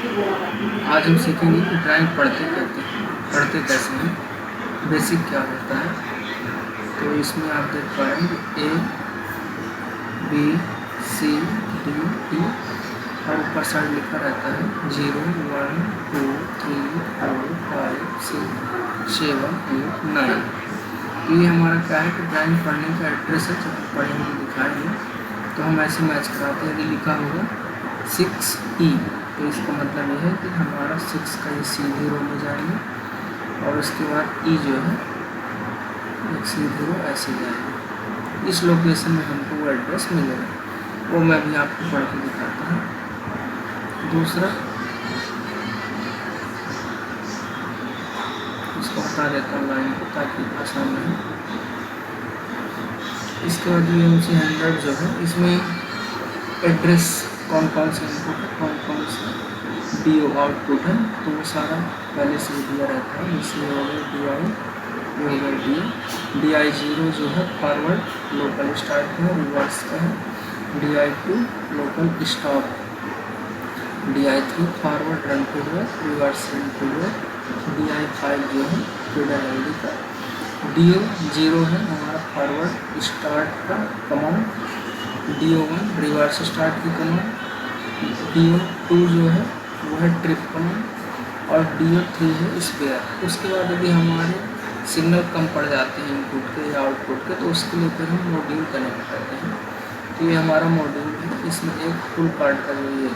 आज हम सीखेंगे कि ड्राइंग पढ़ते कैसे हैं, बेसिक क्या होता है। तो इसमें आप देख पा रहे हैं A B C D E और ऊपर साइड लिखा रहता है 0 1 2 3 4 5 6 7 8 9। तो ये हमारा क्या है कि ड्राइंग पढ़ने का एड्रेस है। जब हम पढ़ेंगे दिखाएंगे तो हम ऐसे मैच कराते हैं। यदि लिखा होगा 6E तो इसका मतलब यह है कि हमारा 6 का ये सीधे रो में जाएंगे और उसके बाद E जो है एक सीधे रो ऐसे जाएंगे। इस लोकेशन में हमको वो एड्रेस मिलेगा, वो मैं भी आपको पढ़ के दिखाता हूँ। दूसरा इसको हटा देता हूँ लाइन को ताकि आसान रहे। इसके बाद UMC 100 जो है इसमें एड्रेस कौन कौन से इनपुट है, कौन कौन से DO आउटपुट है, तो वो सारा पहले से दिया रहता है। इसलिए हो गया DI, ये हो गया DI0 जो है फॉरवर्ड लोकल स्टार्ट है, रिवर्स का है। DI2 local stop, DI3 forward run feedback, reverse run feedback. DI5 जो है फीडर LD का। DO0 है हमारा फॉरवर्ड स्टार्ट का कमांड। DO1 रिवर्स स्टार्ट की कमांड। DO2 जो है वो है ट्रिप कमांड और DO3 है स्पेयर। उसके बाद यदि हमारे सिग्नल कम पड़ जाते हैं इनपुट के या आउटपुट के तो उसके लिए फिर हम मॉड्यूल कनेक्ट करते हैं। तो ये हमारा मॉड्यूल है। इसमें एक फुल कार्ड का जो ये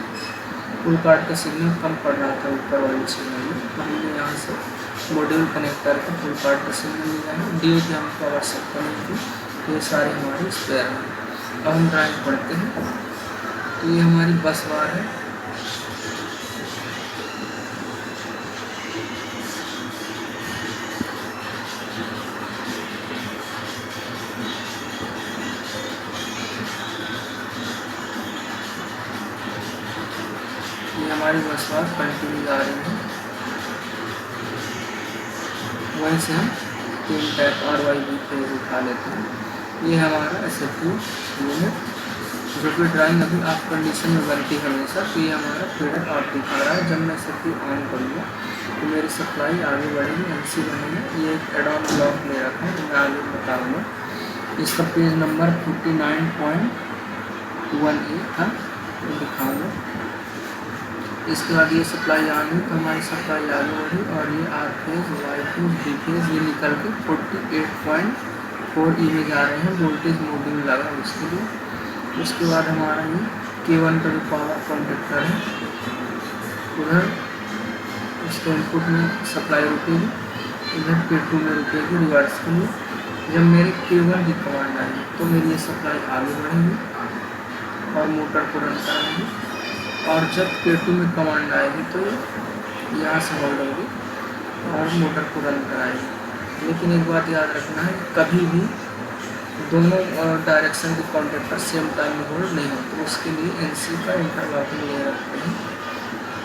फुल कार्ड का सिग्नल कम पड़ रहा था ऊपर वाले सिग्नल में, तो हमने यहाँ से मॉड्यूल कनेक्ट करके फुल कार्ड का सिग्नल लिया है। DO की हमको आवश्यकता नहीं थी, तो ये सारे हमारे स्पेयर हैं। अब हम ड्राइंग पढ़ते हैं। तो ये हमारी बस बार है। ये हमारी बस बार कंटिन्यू जा रही है। वहीं से हम 3 टैप RYB पे उठा लेते हैं। ये हमारा SFU यूनिट जो कि ड्राइंग अभी आप कंडीशन में बनती है हमेशा। तो ये हमारा फीडर ऑफ दिखा रहा है। जब मैं SFU ऑन करूँगा तो मेरी सप्लाई आगे बढ़ेगी, NC बनेगा। ये एक एड-ऑन ब्लॉक ले रखा है, तो मैं आगे बताऊँगा। इसका पेज नंबर 49.1A था, तो दिखाऊँगा। इसके बाद ये सप्लाई आनी तो हमारी सप्लाई आगे बढ़ी और ये R phase, Y phase, D phase ये निकल के 48.4E में जा रहे हैं। वोल्टेज मॉड्यूल लगा उसके लिए। उसके बाद हमारा ये K1 का जो पावर कॉन्टेक्टर है उधर उसके इनपुट में सप्लाई रुकेगी, इधर K2 में रुकेगी रिवर्स के लिए। जब मेरे K1 की कमांड आएगी तो मेरी ये सप्लाई आगे बढ़ेगी और मोटर को रन कराएगी। और जब K2 में कमांड आएगी तो ये यहाँ से होल्ड होगी और मोटर को रन कराएगी। लेकिन एक बात याद रखना है, कभी भी दोनों डायरेक्शन के कॉन्टेक्टर सेम टाइम में होल्ड नहीं होते। उसके लिए NC का इंटरलॉकिंग ले रखते हैं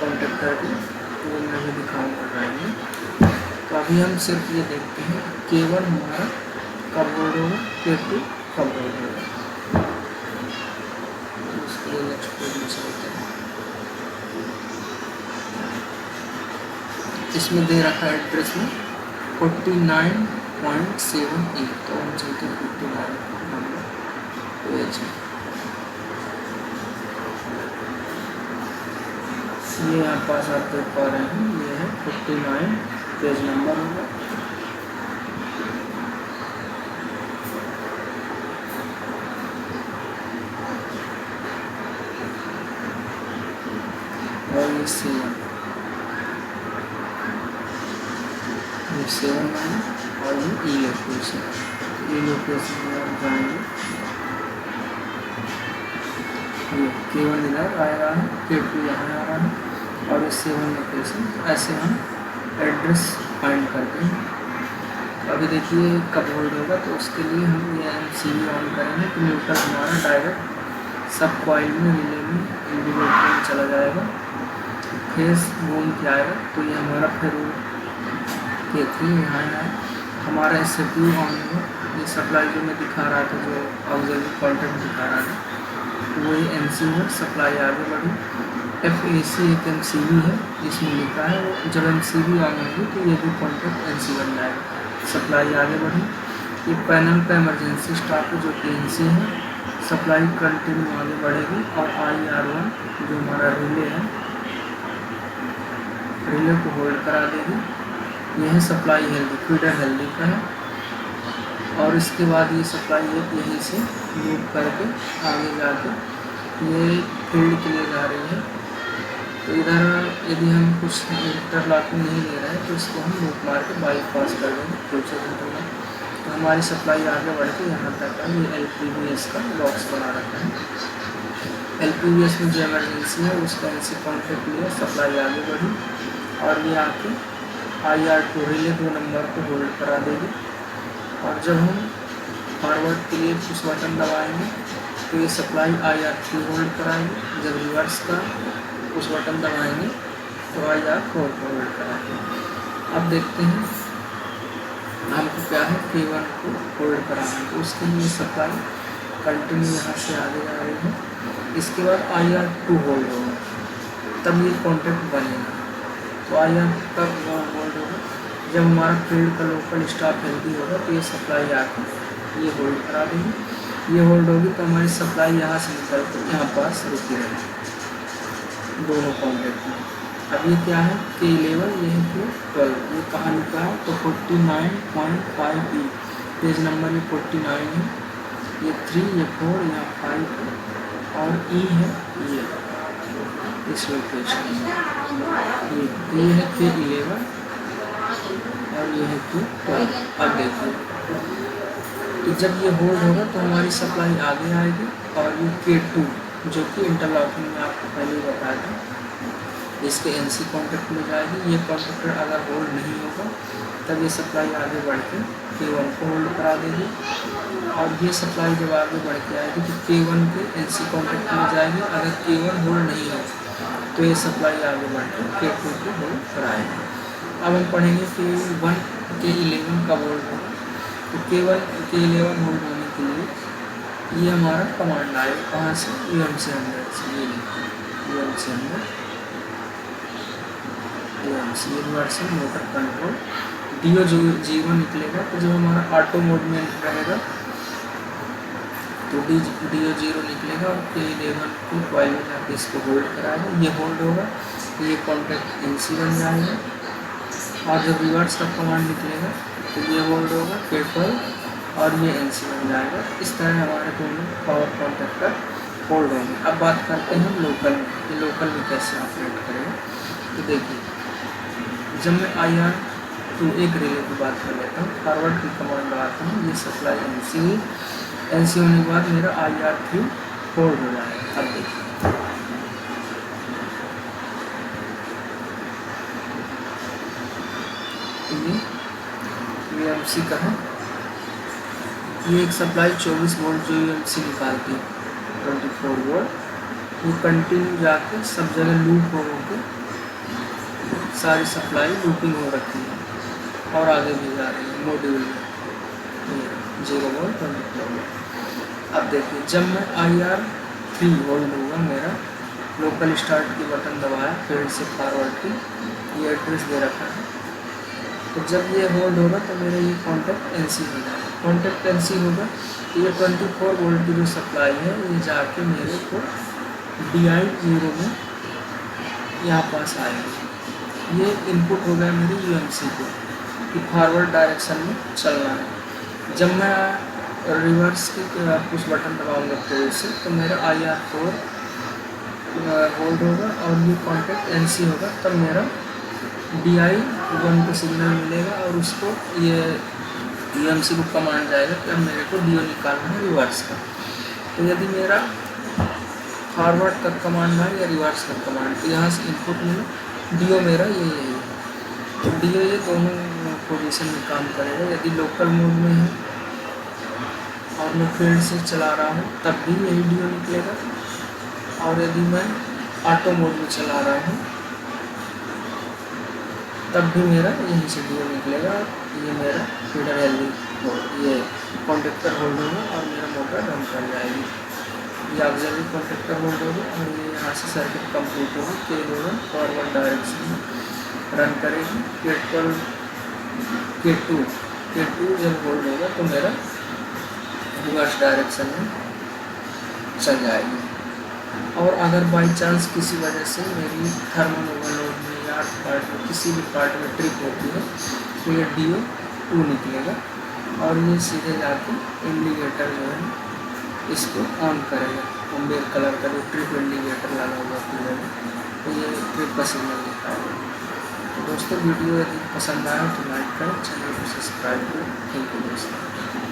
कॉन्टेक्टर के, तो वो मैं भी दिखाऊँगा ड्राइंग में। तो अभी हम सिर्फ ये देखते हैं K1 हमारा कब होल्ड होगा, K2 कब होल्ड होगा। उसके लिए नेक्स्ट पेज में चलते हैं। इसमें दे रखा है एड्रेस में 49.7E, तो हम चलते हैं 59 पेज। ये यहाँ पास आप देख पा रहे हैं, ये है 59 पेज नंबर होगा। और ये 7 और ये E लोकेशन में आप जाएंगे। ये K1 इधर आ रहा है, K2 यहाँ आ रहा है और ये 7 लोकेशन। ऐसे हम एड्रेस फाइंड करते हैं। तो अभी देखिए कब होल्ड होगा, तो उसके लिए हम ये MCB ऑन करेंगे तो न्यूट्रल हमारा डायरेक्ट सब कॉइल में रिले में इंडिकेटर में चला जाएगा, फेस घूम के आएगा। तो ये हमारा फिर K3 यहाँ है। हमारा SFU ऑन होगा। ये सप्लाई जो मैं दिखा रहा था, जो ऑक्सिलरी कॉन्टेक्ट दिखा रहा था, वही NC में सप्लाई आगे बढ़ी। FAC एक MCB है, इसमें लिखा है वो जब MCB ऑन होगी तो ये भी कॉन्टैक्ट NC बन जाएगा। सप्लाई आगे बढ़ी, ये पैनल का इमरजेंसी स्टार्ट जो कि NC है, सप्लाई कंटिन्यू आगे बढ़ेगी और IR1 जो हमारा रिले है, रिले को होल्ड करा देगी। यह सप्लाई हेल्दी फीडर हेल्दी का है और इसके बाद ये सप्लाई यहीं से मूव करके आगे जाके ये फील्ड के लिए जा रही है। तो इधर यदि हम कुछ इंटरलॉकिंग नहीं ले रहे हैं तो इसको हम लूप मार के बाईपास कर देंगे फ्यूचर इंटरलॉक। तो हमारी सप्लाई आगे बढ़ के यहाँ तक है। ये LPBS का बॉक्स बना रखा है। LPBS में जो इमरजेंसी है उसका NC कॉन्टैक्ट लिया, सप्लाई आगे बढ़ी और ये आके IR2 रिले 2 नंबर को होल्ड करा देगी। और जब हम फॉरवर्ड के लिए पुश बटन दबाएंगे तो ये सप्लाई IR3 होल्ड कराएंगे। जब रिवर्स का पुश बटन दबाएंगे तो IR4 को होल्ड कराएंगे। अब देखते हैं हमको क्या है, K1 को होल्ड कराना है तो उसके लिए सप्लाई कंटिन्यू यहाँ से आगे जा रही है। इसके बाद IR2 होल्ड होगा तब ये कॉन्टैक्ट बनेगा। तो IR कब होल्ड होगा, जब हमारा फील्ड का लोकल स्टाफ हेल्दी होगा तो ये सप्लाई आके ये होल्ड करा देगी। ये होल्ड होगी तो हमारी सप्लाई यहाँ से निकल कर यहाँ पास रुकी रहेगी दोनों कॉन्टैक्ट में। अब ये क्या है, K11, ये है K12, ये कहाँ लिखा है तो 49.5E, पेज नंबर ये 49 है, ये 3, ये 4, यहाँ 5 है और E है ये इस लोकेशन में। ये है K11 और ये है K12। अब देखिए तो जब ये होल्ड होगा तो हमारी सप्लाई आगे आएगी और ये K2 जो कि इंटरलॉकिंग में आपको पहले ही बताया था, इसके NC कॉन्टैक्ट में जाएगी। ये कॉन्टैक्टर अगर होल्ड नहीं होगा तब ये सप्लाई आगे बढ़ के K1 को होल्ड करा देगी और ये सप्लाई जब आगे बढ़ के आएगी तो K1 के NC कॉन्टैक्ट में जाएगी। अगर K1 होल्ड नहीं होगा तो ये सप्लाई आगे बढ़ के K2 को होल्ड कराएगी। अब हम पढ़ेंगे K1 K11 का होल्ड होगा तो K1 K11 होल्ड होने के लिए ये हमारा कमांड आएगा कहाँ से, UMC 100 से। ये UMC 100 UMC universal motor control DO0 निकलेगा। तो जब हमारा ऑटो मोड में रहेगा तो DO0 निकलेगा और K11 को कॉइल में जाकर इसको होल्ड कराएगा। ये होल्ड होगा तो ये कॉन्टैक्ट NC बन जाएगा और जब रिवर्स का कमांड निकलेगा तो ये होल्ड होगा K12 और ये NC बन जाएगा। इस तरह हमारे दोनों पावर कॉन्टैक्टर होल्ड होंगे। अब बात करते हैं हम लोकल में, ये लोकल में कैसे ऑपरेट करेगा। तो देखिए जब मैं IR2 एक रिले की बात कर लेता हूँ, फॉरवर्ड की कमांड लगाता हूँ, ये सप्लाई NC हुई, NC होने के बाद मेरा IR3 होल्ड हो जाएगा। अब देखिए ये UMC का है, ये एक सप्लाई 24 वोल्ट जो UMC निकालती है 24 वोल्ट, ये कंटिन्यू जाके सब जगह लूप हो के सारी सप्लाई लूपिंग हो रखी है और आगे भी जा रही है मॉड्यूल में 0 वोल्ट 24 वोल्ट। अब देखिए जब मैं IR3 होल्ड होगा, मेरा लोकल स्टार्ट की बटन दबाया फील्ड से फॉरवर्ड की, ये एड्रेस दे रखा है, तो जब ये होल्ड होगा तो मेरा ये कॉन्टैक्ट NC हो जाएगा। कॉन्टैक्ट NC होगा तो ये 24 वोल्ट की जो सप्लाई है ये जाके मेरे को DI0 में यहाँ पास आएगी। ये इनपुट हो गया मेरी UMC को कि फॉरवर्ड डायरेक्शन में चलना है। जब मैं रिवर्स की कुछ बटन दबाऊंगा फील्ड से तो मेरा IR4 होल्ड होगा और ये कॉन्टैक्ट NC होगा, तब मेरा DI1 को सिग्नल मिलेगा और उसको ये UMC को कमांड जाएगा कि अब मेरे को DO निकालना है रिवर्स का। तो यदि मेरा फॉरवर्ड का कमांड है या रिवर्स का कमांड, तो यहाँ से इनपुट मिला, DO मेरा ये है, तो DO ये दोनों पोजीशन में काम करेगा। यदि लोकल मोड में है और मैं फील्ड से चला रहा हूँ तब भी यही DO निकलेगा, और यदि मैं ऑटो मोड में चला रहा हूँ तब भी मेरा यहीं से DO निकलेगा। ये मेरा फीडर हेल्दी ये कॉन्टैक्टर होल्ड होगा और मेरा मोटर रन कर जाएगी। ये ऑक्सिलरी कॉन्टैक्टर होल्ड होगा और ये यहाँ से सर्किट कंप्लीट होगी। K11 फॉरवर्ड डायरेक्शन में रन करेगी। K2 जब होल्ड होगा तो मेरा रिवर्स डायरेक्शन में चल जाएगी। और अगर बाई चांस किसी वजह से मेरी थर्मल ओवरलोड में या पार्ट में किसी भी पार्ट में ट्रिप होती है तो ये DO2 निकलेगा और ये सीधे जाके इंडिकेटर जो है इसको ऑन करेगा। अम्बेर कलर का जो ट्रिप इंडिकेटर लगा हुआ पीले में तो ये ट्रिप का सिग्नल दिखाएगा। तो दोस्तों वीडियो यदि पसंद आया तो लाइक करें, चैनल को सब्सक्राइब करें। थैंक यू दोस्तों।